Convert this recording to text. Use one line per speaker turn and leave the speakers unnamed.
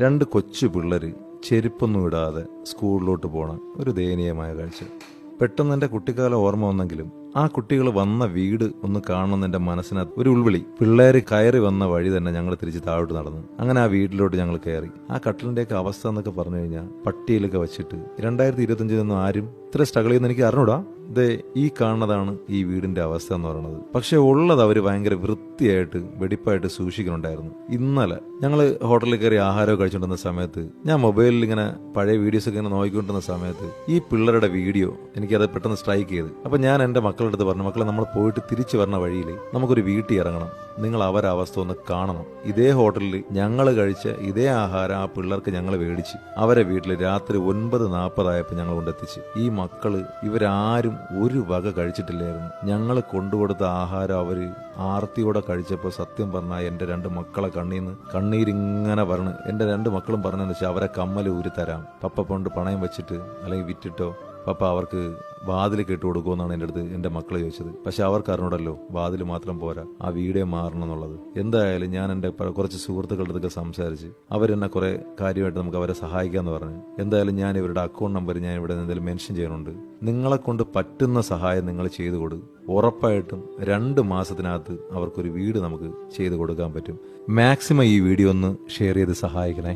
രണ്ട് കൊച്ചു പിള്ളേർ ചെരുപ്പൊന്നും ഇടാതെ സ്കൂളിലോട്ട് പോണ ഒരു ദയനീയമായ കാഴ്ച. പെട്ടെന്ന് എൻ്റെ കുട്ടിക്കാലം ഓർമ്മ വന്നെങ്കിലും ആ കുട്ടികൾ വന്ന വീട് ഒന്ന് കാണണമെന്ന് എൻ്റെ മനസ്സിനകത്ത് ഒരു ഉൾവിളി. പിള്ളേർ കയറി വന്ന വഴി തന്നെ ഞങ്ങൾ തിരിച്ച് താഴോട്ട് നടന്നു. അങ്ങനെ ആ വീട്ടിലോട്ട് ഞങ്ങൾ കയറി. ആ കട്ടിലിൻ്റെയൊക്കെ അവസ്ഥ എന്നൊക്കെ പറഞ്ഞു കഴിഞ്ഞാൽ പട്ടിയിലൊക്കെ വെച്ചിട്ട് 2025 ആരും ഇത്ര സ്ട്രഗിൾ ചെയ്യുന്ന എനിക്ക് അറിഞ്ഞൂടാ. ഇത് ഈ കാണുന്നതാണ് ഈ വീടിന്റെ അവസ്ഥ എന്ന് പറയുന്നത്. പക്ഷെ ഉള്ളത് അവർ ഭയങ്കര വൃത്തിയായിട്ട് വെടിപ്പായിട്ട് സൂക്ഷിക്കുന്നുണ്ടായിരുന്നു. ഇന്നലെ ഞങ്ങൾ ഹോട്ടലിൽ കയറി ആഹാരമൊക്കെ കഴിച്ചുകൊണ്ടിരുന്ന സമയത്ത് ഞാൻ മൊബൈലിൽ ഇങ്ങനെ പഴയ വീഡിയോസ് ഒക്കെ ഇങ്ങനെ നോക്കിക്കൊണ്ടിരുന്ന സമയത്ത് ഈ പിള്ളേരുടെ വീഡിയോ എനിക്കത് പെട്ടെന്ന് സ്ട്രൈക്ക് ചെയ്ത്. അപ്പൊ ഞാൻ എൻ്റെ മക്കളുടെ അടുത്ത് പറഞ്ഞു, മക്കളെ, നമ്മൾ പോയിട്ട് തിരിച്ചു വരുന്ന വഴിയിൽ നമുക്കൊരു വീട്ടിൽ ഇറങ്ങണം, നിങ്ങൾ അവരെ അവസ്ഥ ഒന്ന് കാണണം. ഇതേ ഹോട്ടലിൽ ഞങ്ങൾ കഴിച്ച ഇതേ ആഹാരം ആ പിള്ളേർക്ക് ഞങ്ങൾ മേടിച്ച് അവരെ വീട്ടിൽ രാത്രി 9:40 ഞങ്ങൾ കൊണ്ടെത്തിച്ച്. ഈ മക്കള് ഇവരാരും ഒരു വക കഴിച്ചിട്ടില്ലായിരുന്നു. ഞങ്ങൾ കൊണ്ടുകൊടുത്ത ആഹാരം അവര് ആർത്തിയോടെ കഴിച്ചപ്പോൾ സത്യം പറഞ്ഞാൽ എൻ്റെ 2 മക്കളെ കണ്ണീരിങ്ങനെ പറഞ്ഞു. എൻ്റെ 2 മക്കളും പറഞ്ഞതെന്ന് വെച്ചാൽ അവരെ കമ്മല് ഊരി തരാം, പപ്പ കൊണ്ട് പണയം വെച്ചിട്ട് അല്ലെങ്കിൽ വിറ്റിട്ടോ പപ്പ അവർക്ക് വാതിൽ കെട്ടു കൊടുക്കുമെന്നാണ് എൻ്റെ അടുത്ത് എൻ്റെ മക്കൾ ചോദിച്ചത്. പക്ഷെ അവർക്ക് അറിഞ്ഞൂടല്ലോ വാതിൽ മാത്രം പോരാ, ആ വീടേ മാറണം എന്നുള്ളത്. എന്തായാലും ഞാൻ എൻ്റെ കുറച്ച് സുഹൃത്തുക്കളുടെ അടുത്തൊക്കെ സംസാരിച്ച് അവരെന്നെ കുറെ കാര്യമായിട്ട് നമുക്ക് അവരെ സഹായിക്കാമെന്ന് പറഞ്ഞു. എന്തായാലും ഞാൻ ഇവരുടെ അക്കൗണ്ട് നമ്പർ ഞാൻ ഇവിടെ എന്തെങ്കിലും മെൻഷൻ ചെയ്യുന്നുണ്ട്. നിങ്ങളെ കൊണ്ട് പറ്റുന്ന സഹായം നിങ്ങൾ ചെയ്തു കൊടുക്കും. ഉറപ്പായിട്ടും 2 മാസത്തിനകത്ത് അവർക്കൊരു വീട് നമുക്ക് ചെയ്തു കൊടുക്കാൻ പറ്റും. മാക്സിമം ഈ വീഡിയോ ഒന്ന് ഷെയർ ചെയ്ത് സഹായിക്കണേ.